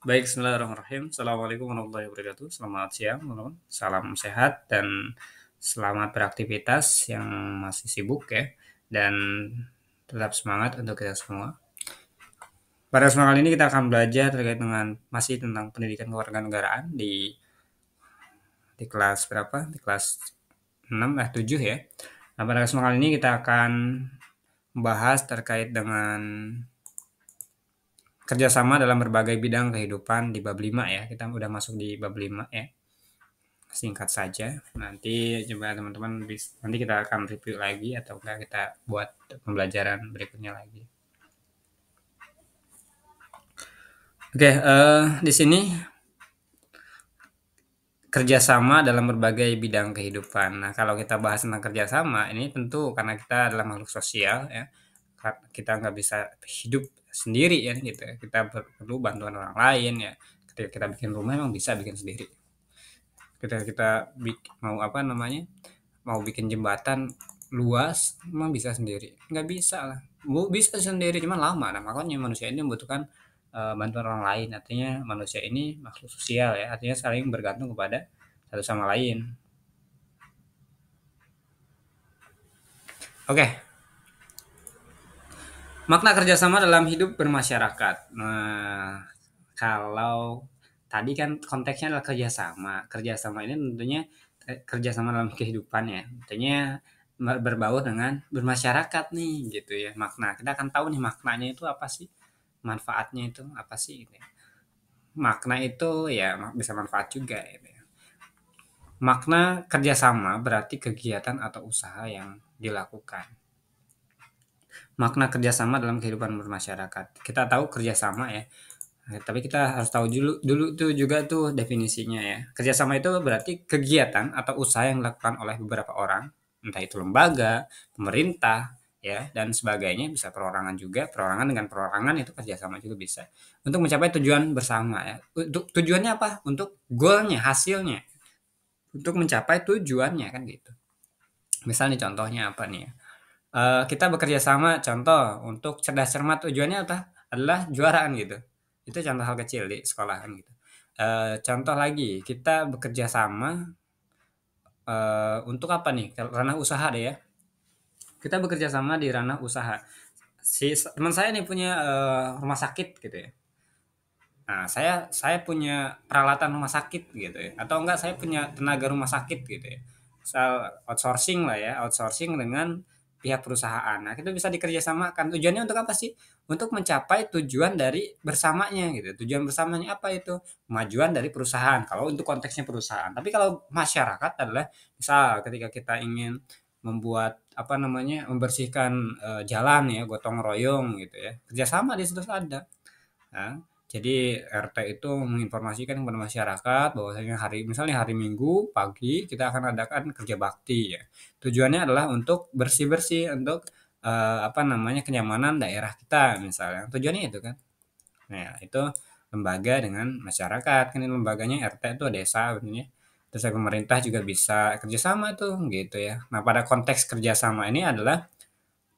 Baik, bismillahirrahmanirrahim. Assalamualaikum warahmatullahi wabarakatuh. Selamat siang, teman-teman. Salam sehat dan selamat beraktivitas yang masih sibuk ya. Dan tetap semangat untuk kita semua. Pada kesempatan kali ini kita akan belajar terkait dengan masih tentang pendidikan kewarganegaraan di kelas berapa? Di kelas 7 ya. Nah, pada kesempatan kali ini kita akan membahas terkait dengan kerjasama dalam berbagai bidang kehidupan di bab 5 ya. Kita udah masuk di bab 5 ya. Singkat saja, nanti coba teman-teman nanti kita akan review lagi atau enggak kita buat pembelajaran berikutnya lagi. Oke, di sini kerjasama dalam berbagai bidang kehidupan. Nah, kalau kita bahas tentang kerjasama, ini tentu karena kita adalah makhluk sosial ya, kita nggak bisa hidup sendiri ya gitu ya. Kita perlu bantuan orang lain ya. Ketika kita bikin rumah emang bisa bikin sendiri. Ketika kita mau apa namanya, mau bikin jembatan luas emang bisa sendiri? Nggak bisa lah. Bisa sendiri cuman lama. Nah, makanya manusia ini membutuhkan bantuan orang lain. Artinya manusia ini makhluk sosial ya. Artinya saling bergantung kepada satu sama lain. Oke. Makna kerjasama dalam hidup bermasyarakat. Nah, kalau tadi kan konteksnya adalah kerjasama. Kerjasama ini tentunya kerjasama dalam kehidupan ya. Tentunya berbaur dengan bermasyarakat nih gitu ya. Makna kita akan tahu nih maknanya itu apa sih, manfaatnya itu apa sih gitu ya. Makna itu ya bisa manfaat juga gitu ya. Makna kerjasama berarti kegiatan atau usaha yang dilakukan. Makna kerjasama dalam kehidupan bermasyarakat. Kita tahu kerjasama ya. Nah, tapi kita harus tahu dulu tuh juga tuh definisinya ya. Kerjasama itu berarti kegiatan atau usaha yang dilakukan oleh beberapa orang, entah itu lembaga, pemerintah, ya dan sebagainya, bisa perorangan juga. Perorangan dengan perorangan itu kerjasama juga bisa. Untuk mencapai tujuan bersama ya. Untuk tujuannya apa? Untuk goalnya, hasilnya. Untuk mencapai tujuannya kan gitu. Misal nih contohnya apa nih ya? Kita bekerja sama contoh untuk cerdas cermat tujuannya apa? Adalah juaraan gitu. Itu contoh hal kecil di sekolahan gitu. Contoh lagi, kita bekerja sama untuk apa nih? Ranah usaha deh ya. Kita bekerja sama di ranah usaha. Si teman saya nih punya rumah sakit gitu ya. Nah, saya punya peralatan rumah sakit gitu ya. Atau enggak saya punya tenaga rumah sakit gitu ya. Misal outsourcing lah ya, outsourcing dengan pihak perusahaan. Nah, itu bisa dikerjasamakan. Tujuannya untuk apa sih? Untuk mencapai tujuan dari bersamanya gitu. Tujuan bersamanya apa itu? Kemajuan dari perusahaan. Kalau untuk konteksnya perusahaan. Tapi kalau masyarakat adalah misal ketika kita ingin membuat apa namanya membersihkan jalan ya, gotong royong gitu ya. Kerjasama di situ ada. Nah, jadi RT itu menginformasikan kepada masyarakat bahwasanya misalnya hari Minggu pagi kita akan adakan kerja bakti ya. Tujuannya adalah untuk bersih-bersih untuk apa namanya kenyamanan daerah kita misalnya. Tujuannya itu kan. Nah, itu lembaga dengan masyarakat. Kan ini lembaganya RT itu desa sebenarnya. Terus pemerintah juga bisa kerjasama tuh gitu ya. Nah, pada konteks kerjasama ini adalah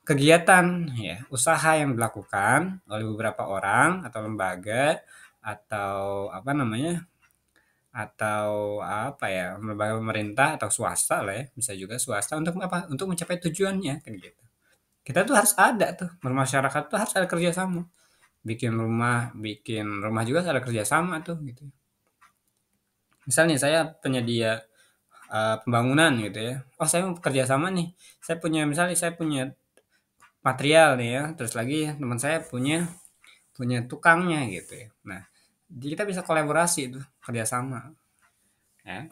kegiatan ya, usaha yang dilakukan oleh beberapa orang atau lembaga atau apa namanya, atau apa ya, lembaga pemerintah atau swasta lah ya, bisa juga swasta untuk apa, untuk mencapai tujuannya kan gitu. Kita tuh harus ada tuh, bermasyarakat tuh harus ada kerjasama. Bikin rumah juga harus ada kerjasama tuh gitu. Misalnya saya penyedia pembangunan gitu ya. Oh saya mau kerjasama nih. Misalnya saya punya material nih ya, terus lagi teman saya punya punya tukangnya gitu ya. Nah, kita bisa kolaborasi tuh, kerjasama ya.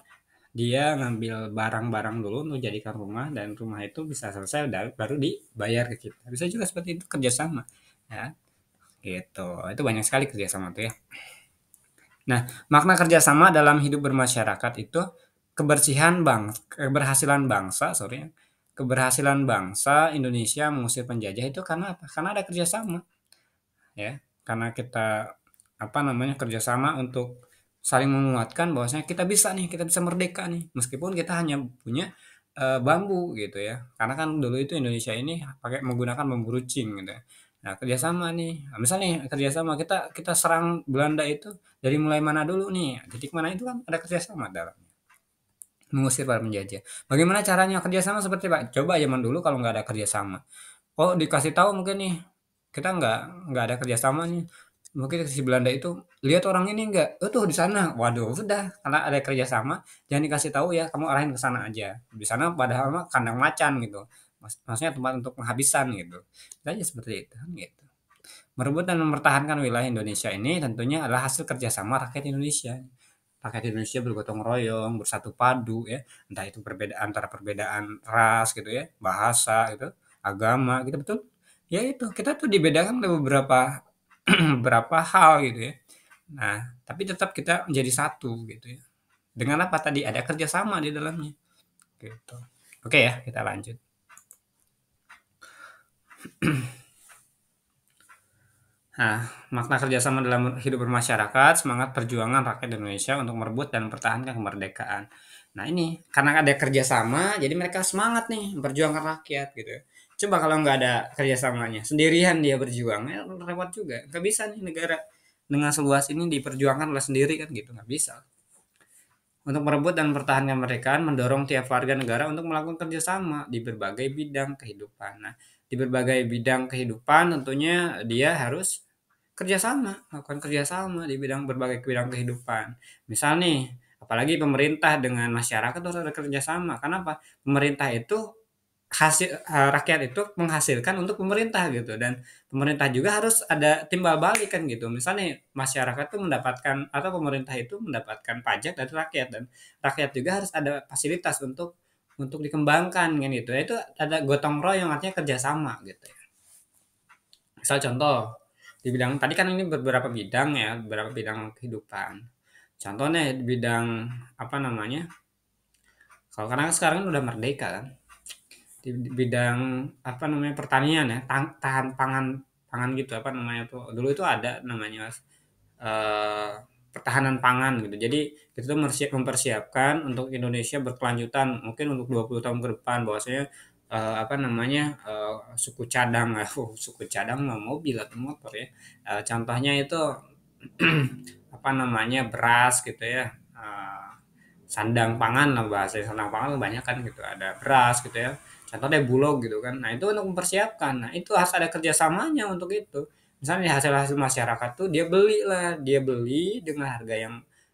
Dia ngambil barang-barang dulu untuk jadikan rumah dan rumah itu bisa selesai baru dibayar ke kita. Bisa juga seperti itu kerjasama ya. Gitu. Itu banyak sekali kerjasama tuh ya. Nah, makna kerjasama dalam hidup bermasyarakat itu keberhasilan bangsa, sorry, ya. Keberhasilan bangsa Indonesia mengusir penjajah itu karena apa? Karena ada kerjasama, ya. Karena kita apa namanya kerjasama untuk saling menguatkan bahwasanya kita bisa nih, kita bisa merdeka nih, meskipun kita hanya punya bambu gitu ya. Karena kan dulu itu Indonesia ini pakai menggunakan bambu runcing gitu ya. Nah, kerjasama nih, nah, misal nih kerjasama kita kita serang Belanda itu dari mulai mana dulu nih, titik mana itu kan ada kerjasama dalam mengusir para penjajah. Bagaimana caranya kerjasama seperti Pak? Coba zaman dulu kalau nggak ada kerjasama. Oh, dikasih tahu mungkin nih, kita nggak ada kerjasama nih. Mungkin si Belanda itu lihat orang ini nggak, oh tuh di sana. Waduh, sudah karena ada kerjasama, jangan dikasih tahu ya, kamu arahin ke sana aja. Di sana padahal mah kandang macan gitu. Maksudnya tempat untuk penghabisan gitu. Saja seperti itu kan gitu. Merebut dan mempertahankan wilayah Indonesia ini tentunya adalah hasil kerjasama rakyat Indonesia. Rakyat Indonesia bergotong royong, bersatu padu ya, entah itu perbedaan antara perbedaan ras gitu ya, bahasa gitu, agama gitu betul. Ya itu, kita tuh dibedakan oleh beberapa beberapa hal gitu ya. Nah, tapi tetap kita menjadi satu gitu ya. Dengan apa tadi? Ada kerjasama di dalamnya gitu. Oke ya, kita lanjut. Nah, makna kerjasama dalam hidup bermasyarakat, semangat perjuangan rakyat Indonesia untuk merebut dan mempertahankan kemerdekaan. Nah ini, karena ada kerjasama, jadi mereka semangat nih memperjuangkan rakyat gitu. Coba kalau nggak ada kerjasamanya, sendirian dia berjuang, ya repot juga. Nggak bisa nih negara dengan seluas ini diperjuangkan oleh sendiri kan gitu, nggak bisa. Untuk merebut dan mempertahankan kemerdekaan, mendorong tiap warga negara untuk melakukan kerjasama di berbagai bidang kehidupan. Nah, di berbagai bidang kehidupan tentunya dia harus kerjasama, melakukan kerjasama di berbagai bidang kehidupan. Misal nih, apalagi pemerintah dengan masyarakat harus ada kerjasama. Kenapa? Pemerintah itu rakyat itu menghasilkan untuk pemerintah gitu dan pemerintah juga harus ada timbal balik kan gitu. Misalnya masyarakat tuh mendapatkan atau pemerintah itu mendapatkan pajak dari rakyat dan rakyat juga harus ada fasilitas untuk dikembangkan kan gitu. Itu ada gotong royong artinya kerjasama gitu ya. Misal contoh di bidang tadi kan ini beberapa bidang ya, beberapa bidang kehidupan. Contohnya di bidang apa namanya? Kalau karena sekarang udah merdeka kan di bidang apa namanya pertanian ya tahan pangan pangan gitu apa namanya tuh dulu itu ada namanya Mas eh, pertahanan pangan gitu jadi kita tuh mempersiapkan untuk Indonesia berkelanjutan mungkin untuk 20 tahun ke depan bahwasanya apa namanya suku cadang suku cadang mau mobil atau motor ya. Contohnya itu apa namanya beras gitu ya. Sandang pangan lah bahasa sandang pangan banyak kan gitu ada beras gitu ya contohnya bulog gitu kan nah itu untuk mempersiapkan nah itu harus ada kerjasamanya untuk itu misalnya hasil-hasil masyarakat tuh dia beli dengan harga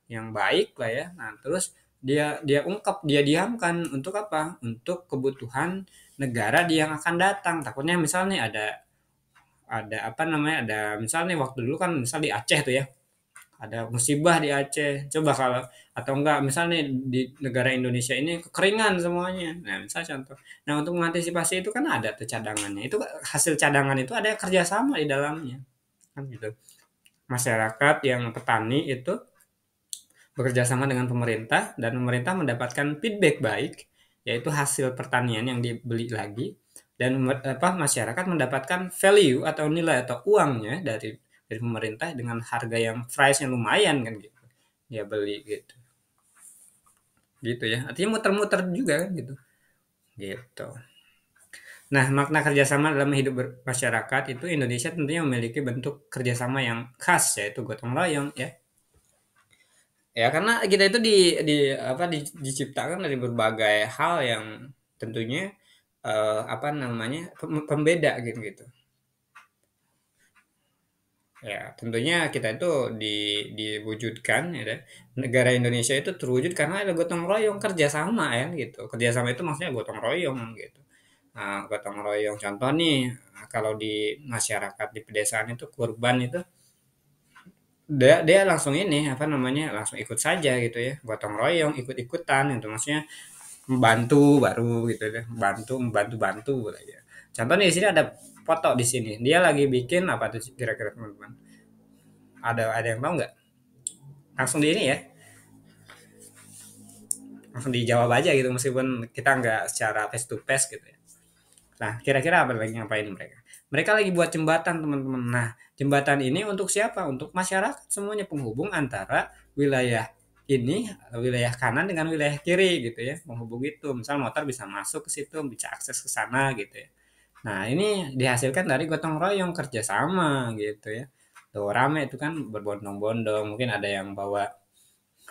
yang baik lah ya nah terus dia ungkap dia diamkan untuk apa untuk kebutuhan negara dia yang akan datang takutnya misalnya ada apa namanya ada misalnya waktu dulu kan misal di Aceh tuh ya ada musibah di Aceh. Coba kalau atau enggak misalnya di negara Indonesia ini kekeringan semuanya. Nah, misal contoh. Nah, untuk mengantisipasi itu kan ada tuh cadangannya. Itu hasil cadangan itu ada kerjasama di dalamnya. Kan gitu. Masyarakat yang petani itu bekerja sama dengan pemerintah dan pemerintah mendapatkan feedback baik yaitu hasil pertanian yang dibeli lagi dan apa masyarakat mendapatkan value atau nilai atau uangnya dari pemerintah dengan harga yang price yang lumayan kan gitu dia beli gitu gitu ya artinya muter-muter juga kan gitu gitu nah makna kerjasama dalam hidup masyarakat itu Indonesia tentunya memiliki bentuk kerjasama yang khas yaitu gotong royong ya. Ya karena kita itu diciptakan dari berbagai hal yang tentunya apa namanya pembeda gitu gitu. Ya tentunya kita itu diwujudkan ya kan. Negara Indonesia itu terwujud karena ada gotong royong kerjasama ya gitu. Kerjasama itu maksudnya gotong royong gitu. Nah, gotong royong contoh nih kalau di masyarakat di pedesaan itu kurban itu dia langsung ini apa namanya langsung ikut saja gitu ya gotong royong ikut-ikutan itu maksudnya membantu baru gitu deh bantu membantu bantu aja contohnya di sini ada foto di sini dia lagi bikin apa tuh kira-kira teman-teman ada yang tahu nggak langsung di ini ya langsung dijawab aja gitu meskipun kita nggak secara face to face gitu ya nah kira-kira apa lagi ngapain mereka mereka lagi buat jembatan teman-teman nah jembatan ini untuk siapa untuk masyarakat semuanya penghubung antara wilayah ini wilayah kanan dengan wilayah kiri gitu ya menghubung itu misal motor bisa masuk ke situ bisa akses ke sana gitu ya Nah, ini dihasilkan dari gotong royong kerjasama gitu ya. Tuh rame itu kan berbondong-bondong, mungkin ada yang bawa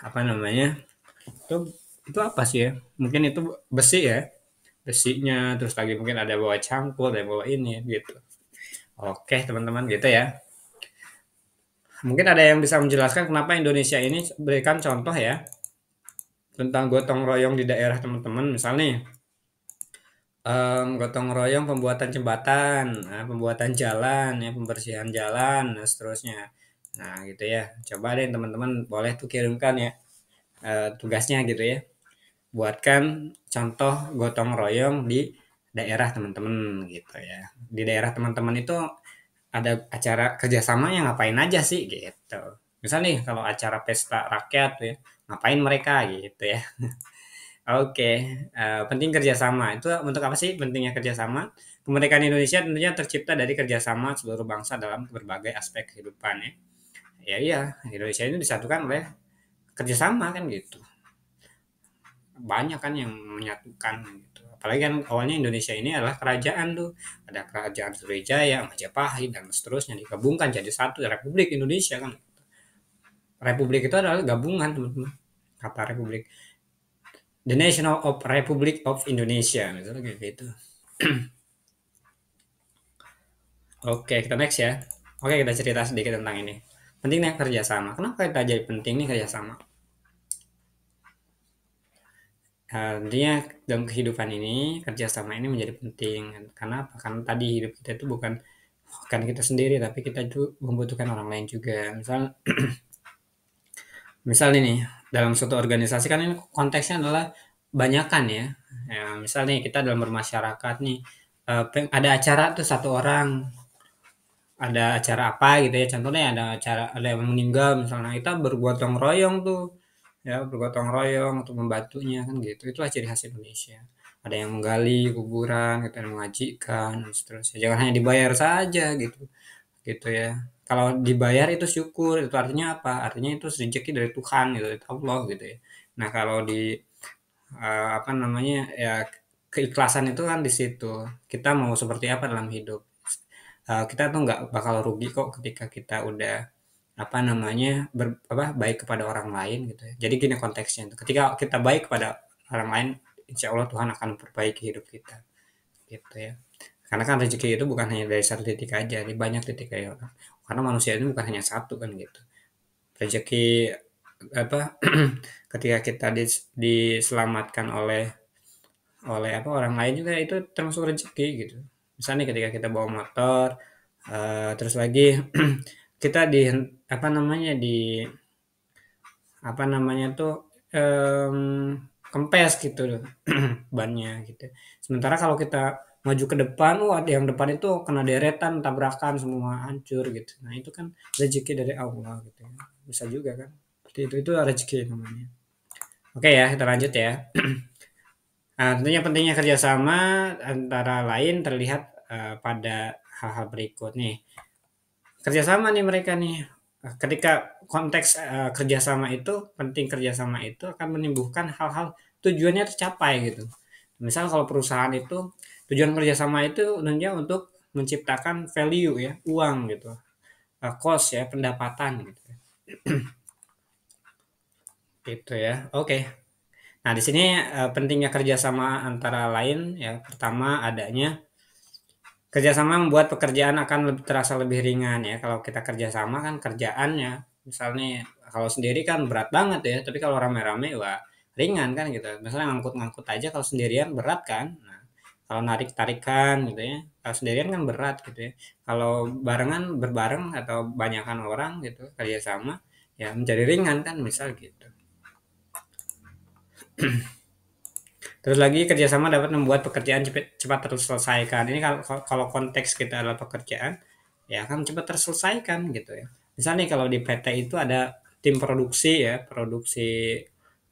apa namanya? Itu itu apa sih ya? Mungkin itu besi ya. Besinya terus lagi mungkin ada bawa cangkul, ada yang bawa ini gitu. Oke, teman-teman gitu ya. Mungkin ada yang bisa menjelaskan kenapa Indonesia ini berikan contoh ya tentang gotong royong di daerah teman-teman. Misal nih, gotong royong pembuatan jembatan, nah, pembuatan jalan, ya, pembersihan jalan, dan seterusnya. Nah, gitu ya. Coba deh teman-teman boleh tuh kirimkan ya tugasnya gitu ya. Buatkan contoh gotong royong di daerah teman-teman gitu ya. Di daerah teman-teman itu ada acara kerjasama yang ngapain aja sih gitu. Misal nih kalau acara pesta rakyat tuh ya, ngapain mereka gitu ya. Oke, penting kerjasama. Itu untuk apa sih pentingnya kerjasama? Kemerdekaan Indonesia tentunya tercipta dari kerjasama seluruh bangsa dalam berbagai aspek kehidupan ya. Ya iya, Indonesia ini disatukan oleh kerjasama kan gitu. Banyak kan yang menyatukan gitu. Apalagi kan awalnya Indonesia ini adalah kerajaan tuh. Ada kerajaan Sriwijaya, Majapahit dan seterusnya digabungkan jadi satu Republik Indonesia kan. Republik itu adalah gabungan teman-teman. Kata Republik. The National of Republic of Indonesia misalnya kayak gitu. Oke, kita next ya. Oke, kita cerita sedikit tentang ini. Pentingnya kerjasama. Kenapa kita jadi penting nih kerjasama? Tentunya dalam kehidupan ini kerjasama ini menjadi penting. Karena apa? Karena tadi hidup kita itu bukan kita sendiri, tapi kita itu membutuhkan orang lain juga. Misal ini dalam suatu organisasi kan ini konteksnya adalah banyakan ya. Ya, misal nih kita dalam bermasyarakat nih ada acara tuh satu orang ada acara apa gitu ya contohnya ada yang meninggal misalnya kita bergotong royong tuh ya bergotong royong untuk membantunya kan gitu itulah ciri khas Indonesia ada yang menggali kuburan kita yang mengajikan dan seterusnya jangan hanya dibayar saja gitu gitu ya kalau dibayar itu syukur itu artinya apa artinya itu rezeki dari Tuhan gitu dari Allah gitu ya nah kalau di apa namanya ya keikhlasan itu kan di situ kita mau seperti apa dalam hidup kita tuh nggak bakal rugi kok ketika kita udah apa namanya baik kepada orang lain gitu ya. Jadi gini konteksnya tuh. Ketika kita baik kepada orang lain, insya Allah Tuhan akan memperbaiki hidup kita gitu ya. Karena kan rezeki itu bukan hanya dari satu titik aja, di banyak titik ya. Karena manusia itu bukan hanya satu kan gitu. Rezeki apa ketika kita diselamatkan oleh oleh apa orang lain juga itu termasuk rezeki gitu. Misalnya ketika kita bawa motor terus lagi kita di apa namanya apa namanya tuh kempes gitu loh bannya gitu. Sementara kalau kita maju ke depan, wah yang depan itu kena deretan, tabrakan semua hancur gitu. Nah itu kan rezeki dari Allah gitu ya. Bisa juga kan. Seperti itu rezeki namanya. Oke ya kita lanjut ya. Nah, tentunya pentingnya kerjasama antara lain terlihat pada hal-hal berikut nih. Kerjasama nih mereka nih. Ketika konteks kerjasama itu, penting kerjasama itu akan menimbulkan hal-hal tujuannya tercapai gitu. Misal kalau perusahaan itu tujuan kerjasama itu tentunya untuk menciptakan value ya, uang gitu, cost ya, pendapatan gitu. Gitu ya. Oke. Nah di sini pentingnya kerjasama antara lain ya, pertama adanya kerjasama membuat pekerjaan akan terasa lebih ringan ya. Kalau kita kerjasama kan kerjaannya, misalnya kalau sendiri kan berat banget ya. Tapi kalau rame-rame wah ringan kan gitu. Misalnya ngangkut-ngangkut aja kalau sendirian berat kan. Nah, kalau narik-tarikan gitu ya. Kalau sendirian kan berat gitu ya. Kalau barengan berbareng atau banyakan orang gitu kerjasama ya menjadi ringan kan misal gitu. Terus lagi kerjasama dapat membuat pekerjaan cepat terselesaikan. Ini kalau konteks kita adalah pekerjaan, ya akan cepat terselesaikan gitu ya. Misalnya nih kalau di PT itu ada tim produksi ya, produksi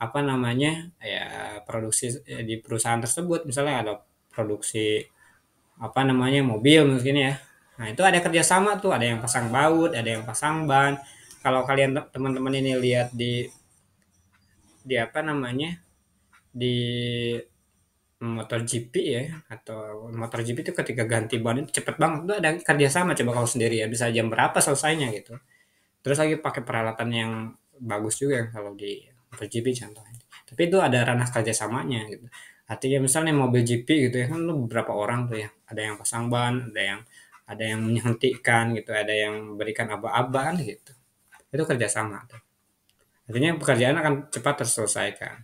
apa namanya ya produksi di perusahaan tersebut. Misalnya ada produksi apa namanya mobil mungkin ya. Nah itu ada kerjasama tuh, ada yang pasang baut, ada yang pasang ban. Kalau kalian teman-teman ini lihat di apa namanya di MotoGP ya, atau MotoGP itu ketika ganti ban itu cepet banget, itu ada kerjasama coba kalau sendiri ya, bisa jam berapa selesainya gitu. Terus lagi pakai peralatan yang bagus juga kalau di MotoGP contohnya. Tapi itu ada ranah kerjasamanya gitu. Artinya misalnya mobil GP gitu ya, kan lu beberapa orang tuh ya, ada yang pasang ban, ada yang menghentikan gitu, ada yang berikan aba-aba kan gitu. Itu kerjasama tuh. Artinya pekerjaan akan cepat terselesaikan.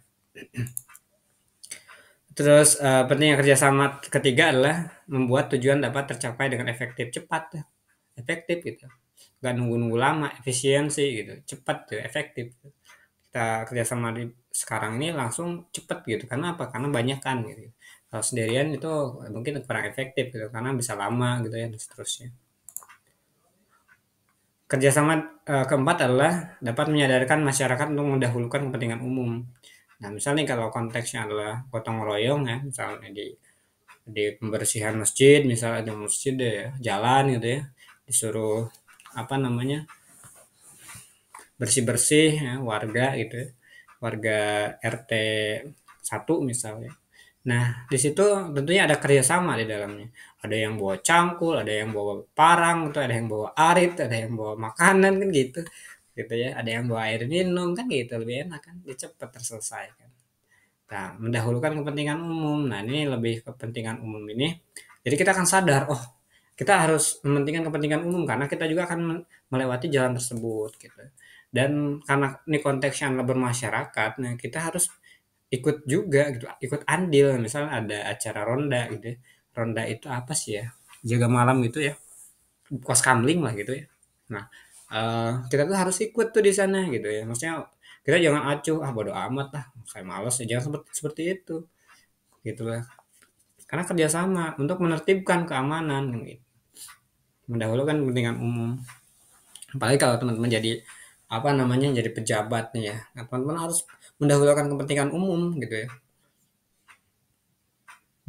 Terus pentingnya kerjasama ketiga adalah membuat tujuan dapat tercapai dengan efektif, cepat tuh. Efektif gitu. Gak nunggu-nunggu lama, efisiensi gitu, cepat tuh, efektif. Kita kerjasama di sekarang ini langsung cepat gitu. Karena apa? Karena banyak kan gitu. Kalau sendirian itu mungkin kurang efektif gitu, karena bisa lama gitu ya dan seterusnya. Kerjasama keempat adalah dapat menyadarkan masyarakat untuk mendahulukan kepentingan umum. Nah, misalnya kalau konteksnya adalah gotong royong ya, misalnya di pembersihan masjid, misalnya ada masjid deh ya, jalan gitu ya, disuruh apa namanya bersih-bersih ya, warga gitu ya, warga RT 1 misalnya. Nah, di situ tentunya ada kerjasama di dalamnya. Ada yang bawa cangkul, ada yang bawa parang, gitu, ada yang bawa arit, ada yang bawa makanan kan gitu, gitu ya. Ada yang bawa air minum kan gitu, lebih enak kan, dia cepat terselesaikan. Nah, mendahulukan kepentingan umum. Nah, ini lebih kepentingan umum ini. Jadi kita akan sadar, oh, kita harus mementingkan kepentingan umum karena kita juga akan melewati jalan tersebut gitu. Dan karena ini konteksnya adalah bermasyarakat, nah kita harus ikut juga gitu, ikut andil. Misalnya ada acara ronda gitu ya. Ronda itu apa sih ya? Jaga malam gitu ya. Pos kamling lah gitu ya. Nah, kita tuh harus ikut tuh di sana gitu ya. Maksudnya kita jangan acuh, ah bodo amat lah, saya males ya. Jangan seperti seperti itu. Gitu lah. Karena kerjasama untuk menertibkan keamanan kan gitu. Mendahulukan kepentingan umum. Apalagi kalau teman-teman jadi apa namanya jadi pejabat nih ya. Nah, teman-teman harus mendahulukan kepentingan umum gitu ya.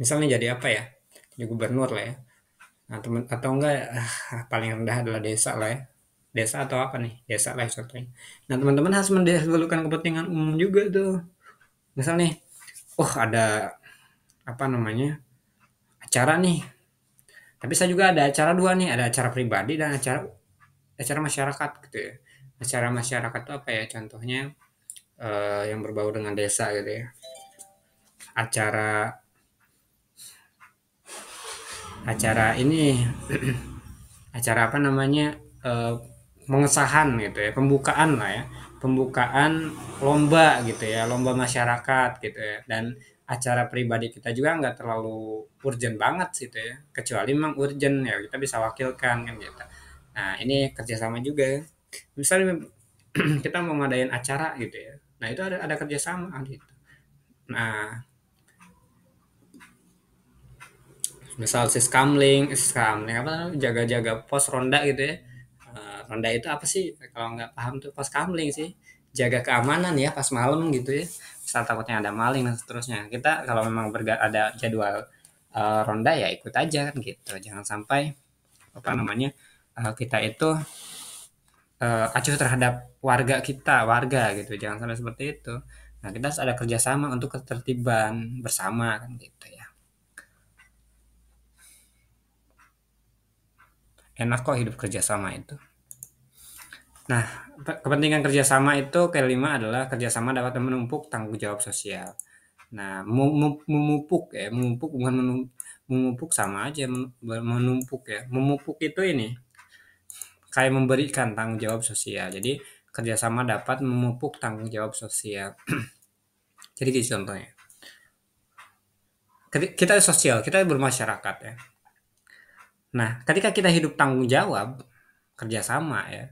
Misalnya jadi apa ya? Jadi gubernur lah ya. Nah, teman atau enggak paling rendah adalah desa lah ya. Desa atau apa nih? Desa lah contohnya. Nah, teman-teman harus mendahulukan kepentingan umum juga tuh. Misal nih, oh ada apa namanya? Acara nih. Tapi saya juga ada acara dua nih, ada acara pribadi dan acara acara masyarakat gitu ya. Acara masyarakat itu apa ya? Contohnya yang berbau dengan desa gitu ya. Acara acara ini acara apa namanya pengesahan gitu ya, pembukaan lah ya, pembukaan lomba gitu ya, lomba masyarakat gitu ya. Dan acara pribadi kita juga nggak terlalu urgent banget sih itu ya, kecuali memang urgent ya kita bisa wakilkan kan gitu. Nah ini kerjasama juga ya. Misalnya kita mau ngadain acara gitu ya, nah itu ada kerjasama gitu. Nah misal siskamling apa namanya, jaga-jaga pos ronda gitu ya. Ronda itu apa sih kalau nggak paham tuh, pos kamling sih, jaga keamanan ya pas malam gitu ya, misal takutnya ada maling dan seterusnya. Kita kalau memang ada jadwal ronda ya ikut aja kan gitu, jangan sampai apa namanya kita itu acuh terhadap warga gitu, jangan sampai seperti itu. Nah kita harus ada kerjasama untuk ketertiban bersama kan gitu ya. Enak kok hidup kerjasama itu. Nah, kepentingan kerjasama itu kelima adalah kerjasama dapat menumpuk tanggung jawab sosial. Nah, memupuk ya, memupuk bukan memupuk sama aja menumpuk ya. Memupuk itu ini kayak memberikan tanggung jawab sosial. Jadi kerjasama dapat memupuk tanggung jawab sosial. Jadi gitu contohnya. Kita sosial, kita bermasyarakat ya. Nah, ketika kita hidup tanggung jawab kerjasama ya,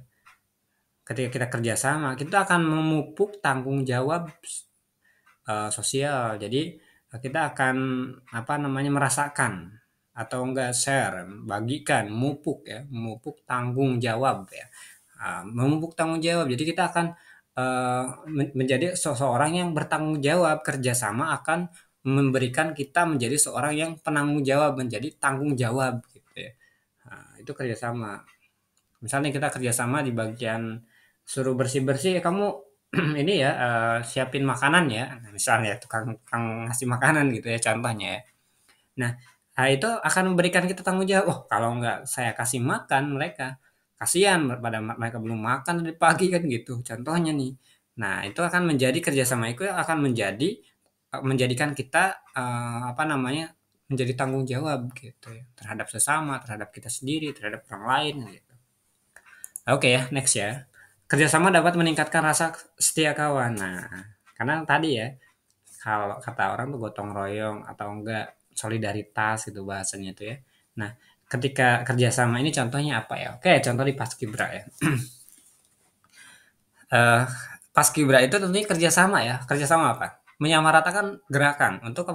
ketika kita kerjasama kita akan memupuk tanggung jawab sosial. Jadi kita akan apa namanya merasakan atau enggak share, bagikan, memupuk ya, memupuk tanggung jawab ya. Memupuk tanggung jawab. Jadi kita akan menjadi seseorang yang bertanggung jawab, kerjasama akan memberikan kita menjadi seorang yang penanggung jawab, menjadi tanggung jawab gitu ya. Nah, itu kerjasama. Misalnya kita kerjasama di bagian suruh bersih-bersih, kamu ini ya, siapin makanan ya, misalnya tukang tukang ngasih makanan gitu ya contohnya ya. Nah, itu akan memberikan kita tanggung jawab, "Oh, kalau nggak saya kasih makan mereka, kasihan pada mereka belum makan dari pagi," kan gitu, contohnya nih. Nah, itu akan menjadi kerjasama itu akan menjadikan kita, apa namanya, menjadi tanggung jawab gitu ya, terhadap sesama, terhadap kita sendiri, terhadap orang lain gitu. Oke ya, next ya. Kerjasama dapat meningkatkan rasa setia kawan. Nah, karena tadi ya, kalau kata orang tuh gotong royong atau enggak solidaritas gitu bahasanya itu ya. Nah, ketika kerjasama ini contohnya apa ya? Oke, contoh di Paskibra ya. Eh, Paskibra itu tentunya kerjasama ya. Kerjasama apa? Menyamaratakan gerakan untuk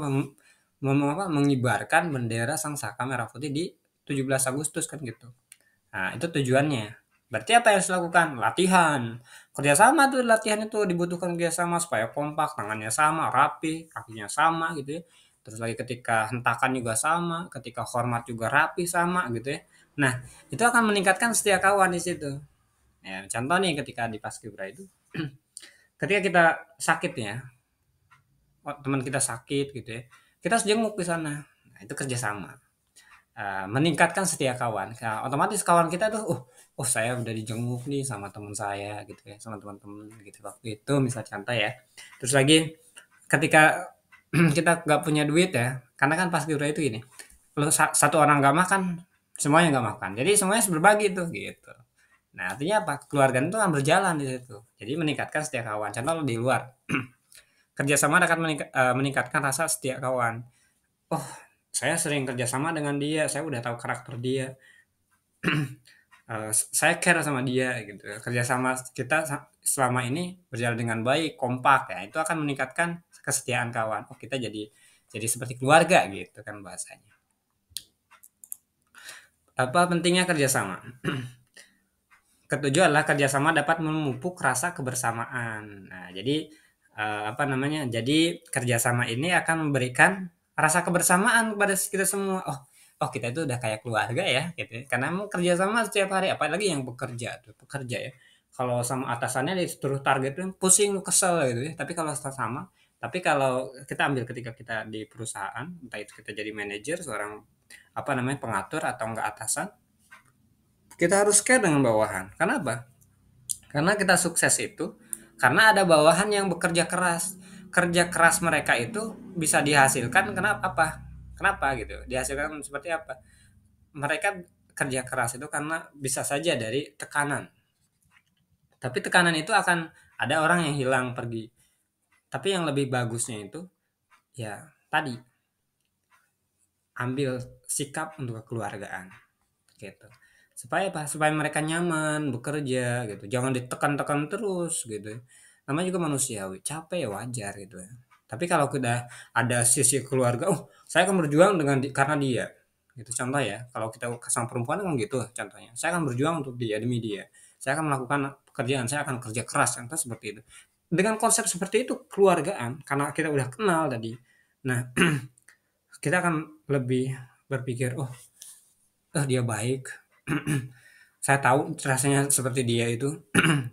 mengibarkan bendera Sang Saka Merah Putih di 17 Agustus kan gitu. Nah, itu tujuannya. Berarti apa yang harus dilakukan? Latihan. Kerjasama tuh latihan itu dibutuhkan kerjasama supaya kompak, tangannya sama, rapi, kakinya sama gitu ya. Terus lagi ketika hentakan juga sama, ketika hormat juga rapi sama gitu ya. Nah, itu akan meningkatkan setia kawan di situ. Ya, contoh nih ketika di Paskibra itu, ketika kita sakit ya, teman kita sakit gitu ya, kita harus jenguk di sana. Nah, itu kerjasama. Meningkatkan setia kawan. Nah, otomatis kawan kita tuh, oh saya udah dijenguk nih sama teman saya gitu ya, sama teman-teman gitu waktu itu misal contoh ya. Terus lagi ketika kita nggak punya duit ya, karena kan pas Paskibra itu ini, kalau satu orang nggak makan, semuanya nggak makan. Jadi semuanya harus berbagi tuh gitu. Nah artinya apa? Keluarga itu akan berjalan di situ. Jadi meningkatkan setia kawan. Contoh di luar, kerjasama akan meningkatkan rasa setia kawan. Oh, saya sering kerjasama dengan dia, saya udah tahu karakter dia, saya care sama dia gitu. Kerjasama kita selama ini berjalan dengan baik, kompak ya, itu akan meningkatkan kesetiaan kawan. Oh, kita jadi seperti keluarga gitu kan bahasanya. Apa pentingnya kerjasama? Ketujuh adalah kerjasama dapat memupuk rasa kebersamaan. Nah, jadi apa namanya? Jadi kerjasama ini akan memberikan rasa kebersamaan kepada kita semua. Oh, oh kita itu udah kayak keluarga ya, gitu ya. Karena emang kerjasama setiap hari, apalagi yang bekerja tuh, pekerja ya. Kalau sama atasannya disuruh target tuh pusing, kesel gitu ya. Tapi kalau kita ambil ketika kita di perusahaan, entah itu kita jadi manajer, seorang apa namanya pengatur atau enggak atasan, kita harus care dengan bawahan. Kenapa? Karena kita sukses itu karena ada bawahan yang bekerja keras. Kerja keras mereka itu bisa dihasilkan kenapa apa? Kenapa gitu? Dihasilkan seperti apa? Mereka kerja keras itu karena bisa saja dari tekanan. Tapi tekanan itu akan ada orang yang hilang pergi. Tapi yang lebih bagusnya itu ya tadi ambil sikap untuk kekeluargaan gitu. Supaya apa? Supaya mereka nyaman bekerja gitu. Jangan ditekan-tekan terus gitu. Namanya juga manusiawi, capek ya wajar gitu ya. Tapi kalau udah ada sisi keluarga, oh saya akan berjuang karena dia. Gitu contoh ya. Kalau kita sama perempuan kan gitu contohnya. Saya akan berjuang untuk dia demi dia. Saya akan melakukan pekerjaan, saya akan kerja keras contoh seperti itu. Dengan konsep seperti itu keluargaan karena kita udah kenal tadi. Nah, kita akan lebih berpikir, oh, dia baik. Saya tahu rasanya seperti dia itu,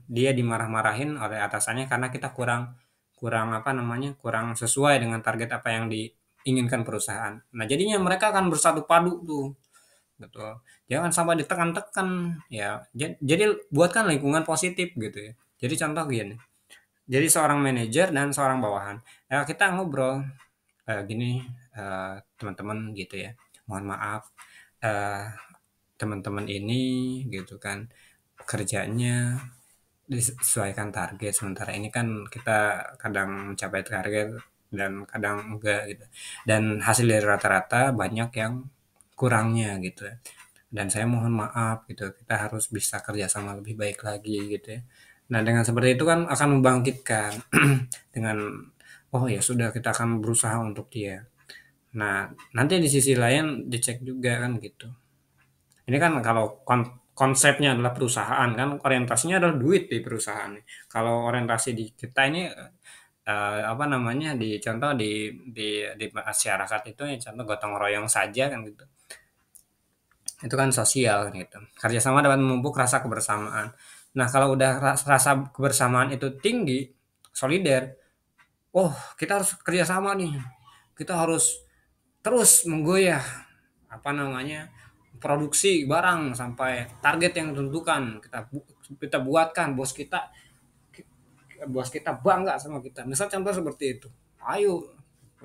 dia dimarah-marahin oleh atasannya karena kita kurang kurang apa namanya, kurang sesuai dengan target apa yang diinginkan perusahaan. Nah, jadinya mereka akan bersatu padu tuh, betul. Jangan sampai ditekan-tekan, ya. Jadi buatkan lingkungan positif gitu ya. Jadi contoh gini, jadi seorang manajer dan seorang bawahan, ya kita ngobrol, gini, teman-teman gitu ya, mohon maaf, eee teman-teman ini gitu kan kerjanya disesuaikan target sementara ini kan kita kadang mencapai target dan kadang enggak gitu dan hasil dari rata-rata banyak yang kurangnya gitu dan saya mohon maaf gitu kita harus bisa kerjasama lebih baik lagi gitu ya. Nah dengan seperti itu kan akan membangkitkan dengan oh ya sudah kita akan berusaha untuk dia. Nah nanti di sisi lain dicek juga kan gitu. Ini kan kalau konsepnya adalah perusahaan kan orientasinya adalah duit di perusahaan. Kalau orientasi di kita ini apa namanya di contoh di masyarakat itu ya contoh gotong royong saja kan gitu. Itu kan sosial kan gitu. Kerjasama dapat memupuk rasa kebersamaan. Nah kalau udah rasa kebersamaan itu tinggi, solider. Oh, kita harus kerjasama nih. Kita harus terus menggoyah apa namanya produksi barang sampai target yang ditentukan. Kita buatkan bos kita bangga sama kita. Misal contoh seperti itu. Ayo,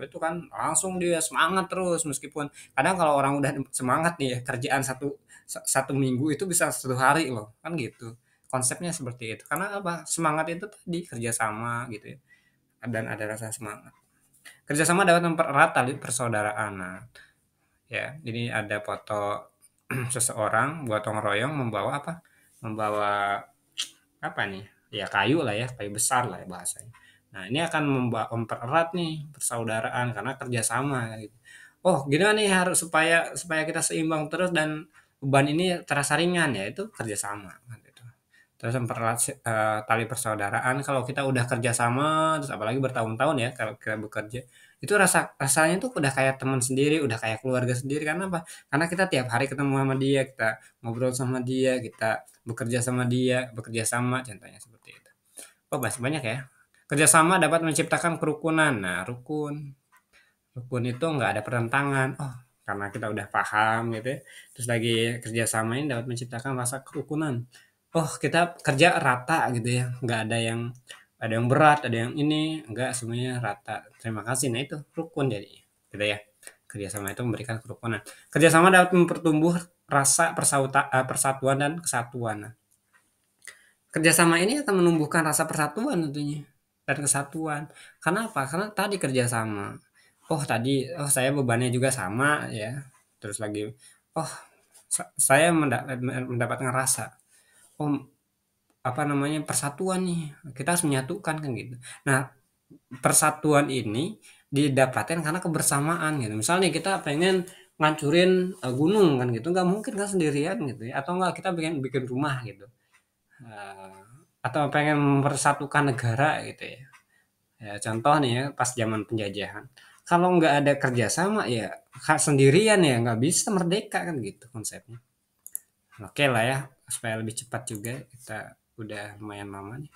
itu kan langsung dia semangat terus meskipun kadang kalau orang udah semangat nih ya kerjaan satu minggu itu bisa 1 hari loh kan gitu konsepnya seperti itu karena apa semangat itu tadi kerjasama gitu ya dan ada rasa semangat kerjasama dapat mempererat tali persaudaraan nah ya jadi ada foto seseorang gotong royong membawa apa membawa apa nih, ya kayu lah ya, kayu besar lah ya bahasanya. Nah ini akan mempererat nih persaudaraan karena kerjasama gitu. Oh gimana nih harus supaya supaya kita seimbang terus dan beban ini terasa ringan ya itu kerjasama kan gitu. Terus mempererat tali persaudaraan kalau kita udah kerjasama terus apalagi bertahun-tahun ya kalau kita bekerja itu rasanya tuh udah kayak teman sendiri, udah kayak keluarga sendiri karena apa? Karena kita tiap hari ketemu sama dia, kita ngobrol sama dia, kita bekerja sama dia, bekerja sama, contohnya seperti itu. Oh, masih banyak ya. Kerjasama dapat menciptakan kerukunan. Nah, rukun itu nggak ada pertentangan. Oh, karena kita udah paham gitu ya. Terus lagi kerjasama ini dapat menciptakan rasa kerukunan. Oh, kita kerja rata gitu ya. Nggak ada yang berat, ada yang ini, enggak semuanya rata. Terima kasih. Nah, itu rukun jadi. Gitu ya. Kerjasama itu memberikan kerukunan. Kerjasama dapat mempertumbuh rasa persatuan dan kesatuan. Nah, kerjasama ini akan menumbuhkan rasa persatuan tentunya dan kesatuan. Karena apa? Karena tadi kerjasama. Oh saya bebannya juga sama ya. Terus lagi, oh saya mendapatkan rasa. Oh apa namanya persatuan nih. Kita harus menyatukan kan gitu. Nah persatuan ini didapatkan karena kebersamaan gitu. Misalnya kita pengen ngancurin gunung kan gitu, nggak mungkin kan sendirian gitu ya. Atau nggak kita bikin bikin rumah gitu. Eee, atau pengen mempersatukan negara gitu ya. Ya contoh nih ya pas zaman penjajahan, kalau nggak ada kerjasama ya sendirian ya nggak bisa merdeka kan gitu konsepnya. Oke lah ya supaya lebih cepat juga kita udah lumayan lama nih.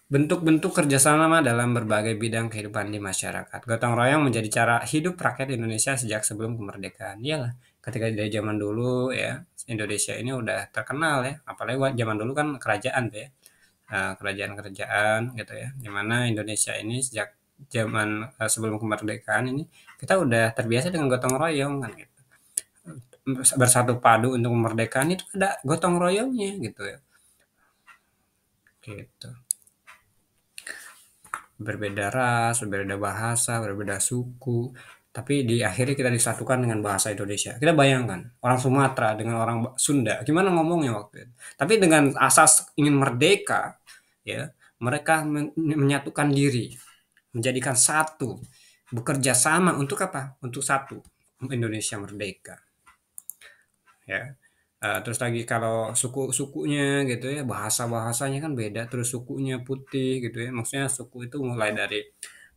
Bentuk-bentuk kerjasama dalam berbagai bidang kehidupan di masyarakat. Gotong royong menjadi cara hidup rakyat Indonesia sejak sebelum kemerdekaan. Iyalah, ketika dari zaman dulu ya, Indonesia ini udah terkenal ya. Apalagi zaman dulu kan kerajaan tuh ya. Kerajaan-kerajaan gitu ya. Dimana Indonesia ini sejak zaman sebelum kemerdekaan ini kita udah terbiasa dengan gotong royong kan gitu. Bersatu padu untuk kemerdekaan itu ada gotong royongnya gitu ya. Gitu. Berbeda ras, berbeda bahasa, berbeda suku, tapi di akhirnya kita disatukan dengan bahasa Indonesia. Kita bayangkan orang Sumatera dengan orang Sunda, gimana ngomongnya waktu itu. Tapi dengan asas ingin merdeka, ya mereka menyatukan diri, menjadikan satu, bekerja sama untuk apa? Untuk satu, Indonesia merdeka. Ya. Terus lagi kalau suku-sukunya gitu ya, bahasa-bahasanya kan beda, terus sukunya putih gitu ya. Maksudnya suku itu mulai dari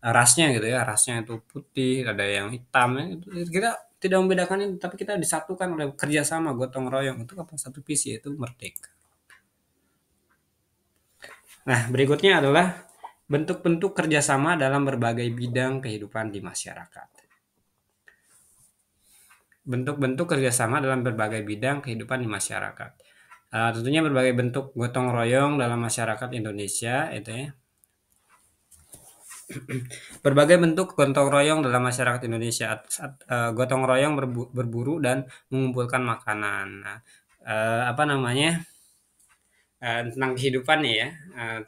rasnya gitu ya, rasnya itu putih, ada yang hitam ya, itu kita tidak membedakan itu, tapi kita disatukan oleh kerjasama gotong royong untuk apa? Satu visi yaitu merdeka. Nah, berikutnya adalah bentuk-bentuk kerjasama dalam berbagai bidang kehidupan di masyarakat. Bentuk-bentuk kerjasama dalam berbagai bidang kehidupan di masyarakat. Tentunya berbagai bentuk gotong royong dalam masyarakat Indonesia itu ya. Berbagai bentuk gotong royong dalam masyarakat Indonesia. Gotong royong berburu dan mengumpulkan makanan. Nah, apa namanya? Tentang kehidupan nih ya.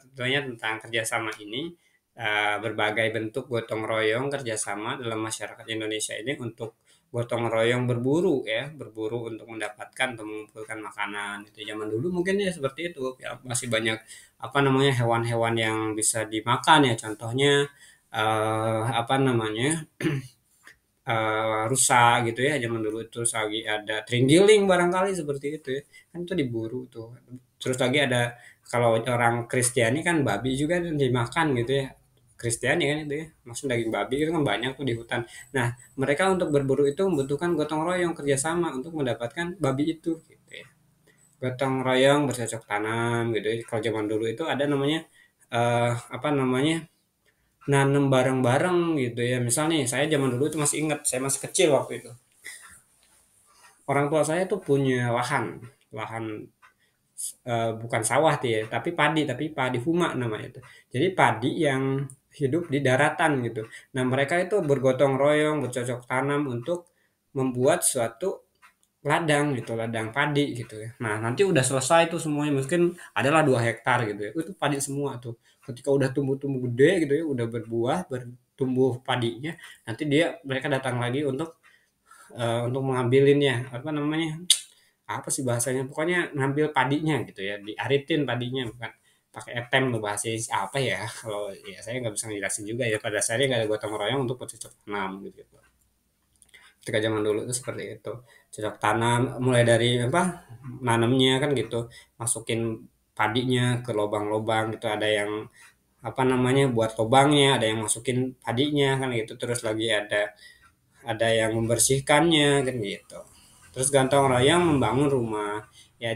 Tentunya tentang kerjasama ini. Berbagai bentuk gotong royong kerjasama dalam masyarakat Indonesia ini untuk gotong royong berburu ya, berburu untuk mendapatkan atau mengumpulkan makanan. Itu zaman dulu mungkin ya seperti itu. Ya, masih banyak apa namanya hewan-hewan yang bisa dimakan ya. Contohnya apa namanya rusa gitu ya zaman dulu terus lagi ada terenggiling barangkali seperti itu ya kan itu diburu tuh terus lagi ada kalau orang Kristiani kan babi juga dimakan gitu ya Kristiani kan itu ya maksud daging babi itu kan banyak tuh di hutan nah mereka untuk berburu itu membutuhkan gotong royong kerjasama untuk mendapatkan babi itu gitu ya gotong royong bercocok tanam gitu ya. Kalau zaman dulu itu ada namanya apa namanya nanam bareng-bareng gitu ya. Misal nih saya zaman dulu itu masih ingat, saya masih kecil waktu itu. Orang tua saya tuh punya lahan, lahan bukan sawah tuh ya, tapi padi huma namanya itu. Jadi padi yang hidup di daratan gitu. Nah, mereka itu bergotong royong, bercocok tanam untuk membuat suatu ladang gitu, ladang padi gitu ya. Nah, nanti udah selesai tuh semuanya, mungkin adalah 2 hektar gitu ya. Itu padi semua tuh. Ketika udah tumbuh-tumbuh gede gitu ya, udah berbuah, bertumbuh padinya, nanti mereka datang lagi untuk mengambilinnya, apa namanya? Apa sih bahasanya? Pokoknya ngambil padinya gitu ya, diaritin padinya, bukan pakai etem tuh bahasanya apa ya? Kalau ya saya nggak bisa ngejelasin juga ya. Pada dasarnya nggak ada gotong royong untuk bercocok tanam gitu. Ketika zaman dulu itu seperti itu, cocok tanam mulai dari apa nanamnya kan gitu, masukin padinya ke lubang-lubang gitu, ada yang apa namanya buat lubangnya, ada yang masukin padinya kan gitu, terus lagi ada yang membersihkannya kan gitu, terus gotong royong membangun rumah ya.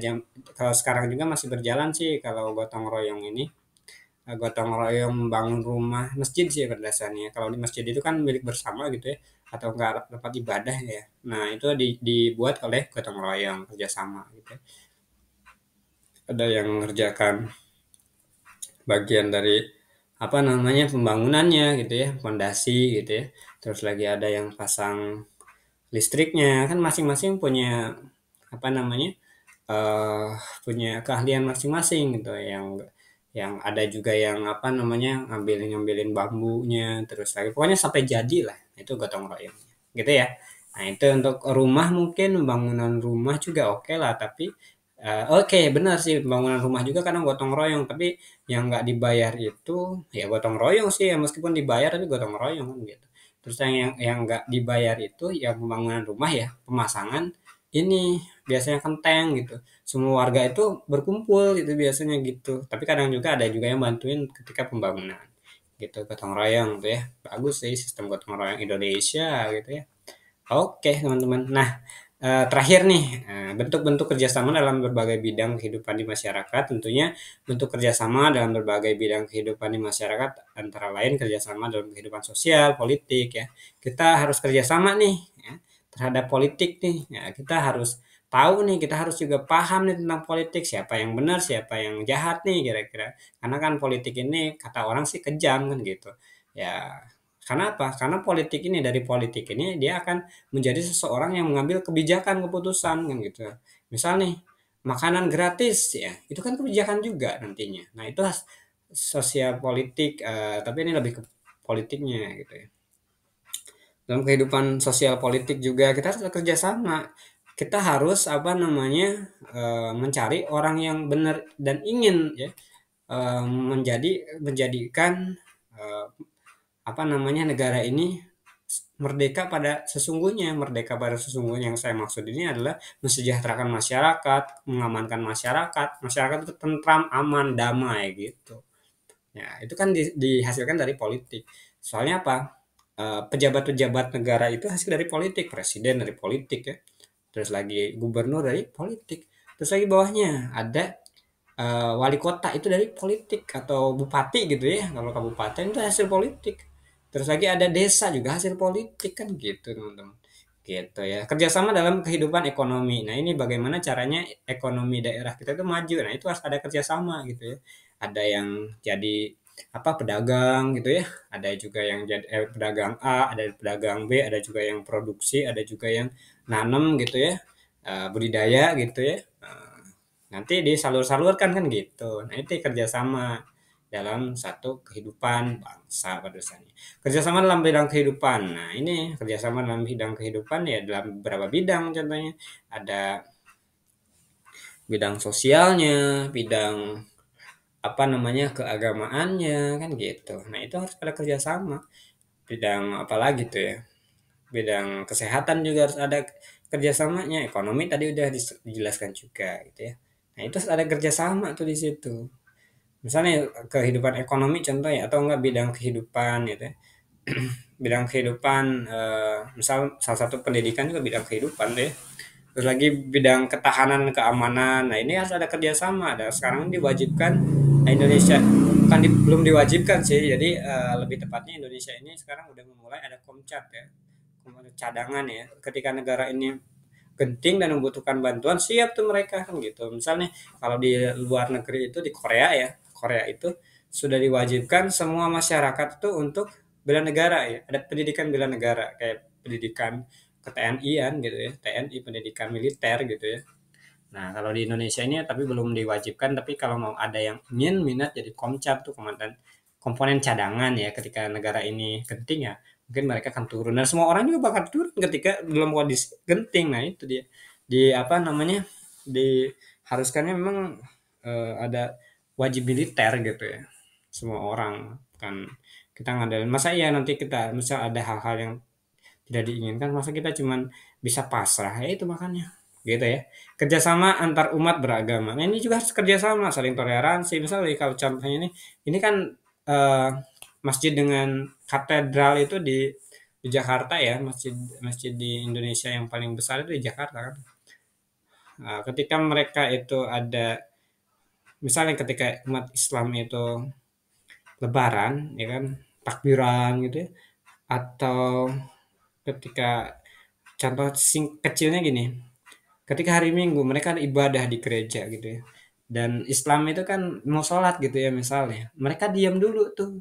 Kalau sekarang juga masih berjalan sih kalau gotong royong ini. Gotong royong membangun rumah masjid sih berdasarnya. Kalau di masjid itu kan milik bersama gitu ya, atau enggak tempat ibadah ya. Nah, itu dibuat oleh gotong royong kerjasama gitu ya. Ada yang mengerjakan bagian dari apa namanya pembangunannya gitu ya, fondasi gitu ya. Terus lagi ada yang pasang listriknya, kan masing-masing punya apa namanya eh punya keahlian masing-masing gitu, yang ada juga yang apa namanya ngambilin ngambilin bambunya, terus lagi pokoknya sampai jadi lah itu gotong royong gitu ya. Nah, itu untuk rumah, mungkin pembangunan rumah juga oke lah, tapi oke benar sih, pembangunan rumah juga kadang gotong royong, tapi yang nggak dibayar itu ya gotong royong sih ya, meskipun dibayar tapi gotong royong kan gitu. Terus yang nggak dibayar itu ya pembangunan rumah ya, pemasangan ini biasanya kenteng gitu. Semua warga itu berkumpul gitu biasanya gitu. Tapi kadang juga ada juga yang bantuin ketika pembangunan gitu, gotong royong tuh ya. Bagus sih sistem gotong royong Indonesia gitu ya. Oke, teman-teman. Nah, terakhir nih, bentuk-bentuk kerjasama dalam berbagai bidang kehidupan di masyarakat. Tentunya bentuk kerjasama dalam berbagai bidang kehidupan di masyarakat antara lain kerjasama dalam kehidupan sosial, politik ya. Kita harus kerjasama nih ya, terhadap politik nih. Ya, kita harus tahu nih, kita harus juga paham nih tentang politik, siapa yang benar, siapa yang jahat nih kira-kira. Karena kan politik ini kata orang sih kejam kan gitu. Ya, karena apa? Karena dari politik ini dia akan menjadi seseorang yang mengambil kebijakan keputusan kan gitu. Misal nih, makanan gratis ya, itu kan kebijakan juga nantinya. Nah, itu sosial politik, tapi ini lebih ke politiknya gitu ya. Dalam kehidupan sosial politik juga kita harus bekerja sama. Kita harus apa namanya mencari orang yang benar dan ingin ya menjadikan eh, apa namanya negara ini merdeka pada sesungguhnya. Yang saya maksud ini adalah mensejahterakan masyarakat, mengamankan masyarakat, masyarakat itu tentram, aman, damai gitu. Ya, itu kan dihasilkan dari politik. Soalnya apa? Pejabat-pejabat negara itu hasil dari politik, presiden dari politik ya. Terus lagi gubernur dari politik. Terus lagi bawahnya ada wali kota itu dari politik, atau bupati gitu ya. Kalau kabupaten itu hasil politik. Terus lagi ada desa juga hasil politik kan gitu, teman-teman. Gitu ya. Kerjasama dalam kehidupan ekonomi. Nah, ini bagaimana caranya ekonomi daerah kita itu maju. Nah, itu harus ada kerjasama gitu ya. Ada yang jadi apa pedagang gitu ya. Ada juga yang jadi pedagang A, ada pedagang B, ada juga yang produksi, ada juga yang nanam gitu ya. Budidaya gitu ya. Nanti disalur-salurkan kan gitu. Nah, itu kerjasama dalam satu kehidupan bangsa pada dasarnya. Kerjasama dalam bidang kehidupan. Nah, ini kerjasama dalam bidang kehidupan ya dalam beberapa bidang contohnya. Ada bidang sosialnya, bidang apa namanya keagamaannya kan gitu. Nah, itu harus ada kerjasama. Bidang apa lagi tuh ya? Bidang kesehatan juga harus ada kerjasamanya. Ekonomi tadi udah dijelaskan juga gitu ya. Nah, itu harus ada kerjasama tuh di situ. Misalnya kehidupan ekonomi contoh ya, atau enggak bidang kehidupan gitu ya. Bidang kehidupan misal salah satu pendidikan juga bidang kehidupan deh. terus lagi bidang ketahanan dan keamanan. Nah, ini harus ada kerjasama. Dan sekarang diwajibkan Indonesia bukan belum diwajibkan sih. Jadi lebih tepatnya Indonesia ini sekarang udah memulai ada Komcat ya, cadangan ya. Ketika negara ini genting dan membutuhkan bantuan, siap tuh mereka kan gitu. Misalnya kalau di luar negeri itu di Korea ya, Korea itu sudah diwajibkan semua masyarakat itu untuk bela negara ya. Ada pendidikan bela negara kayak pendidikan ke TNI-an gitu ya, TNI pendidikan militer gitu ya. Nah, kalau di Indonesia ini tapi belum diwajibkan, tapi kalau mau ada yang ingin minat jadi Komcat tuh komandan komponen cadangan ya ketika negara ini genting ya, mungkin mereka akan turun dan semua orang juga bakal turun ketika dalam kondisi genting. Nah, itu dia. Di apa namanya? Diharuskannya memang ada wajib militer gitu ya. Semua orang kan kita ngandelin. Masa iya nanti kita misal ada hal-hal yang tidak diinginkan, masa kita cuman bisa pasrah ya itu makanya gitu ya. Kerjasama antar umat beragama, nah ini juga harus kerjasama saling toleransi. Misalnya kalau contohnya ini kan eh, masjid dengan katedral itu di Jakarta ya, masjid masjid di Indonesia yang paling besar itu di Jakarta kan. Nah, ketika mereka itu ada misalnya ketika umat Islam itu lebaran ya kan, takbiran gitu ya, atau ketika contoh kecilnya gini, ketika hari Minggu mereka ada ibadah di gereja gitu ya. Dan Islam itu kan mau sholat gitu ya misalnya. Mereka diam dulu tuh.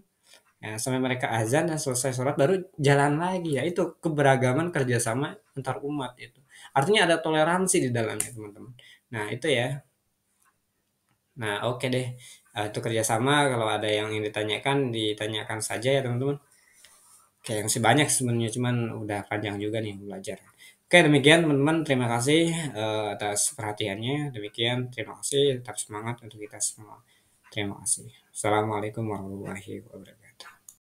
Ya, sampai mereka azan dan selesai sholat baru jalan lagi ya. Itu keberagaman kerjasama antar umat itu. Artinya ada toleransi di dalamnya teman-teman. Nah itu ya. Nah oke deh. Itu kerjasama kalau ada yang ingin ditanyakan ditanyakan saja ya teman-teman. Kayak yang sih banyak sebenarnya cuman udah panjang juga nih belajar. Oke demikian teman-teman, terima kasih atas perhatiannya. Demikian terima kasih, tetap semangat untuk kita semua. Terima kasih. Assalamualaikum warahmatullahi wabarakatuh.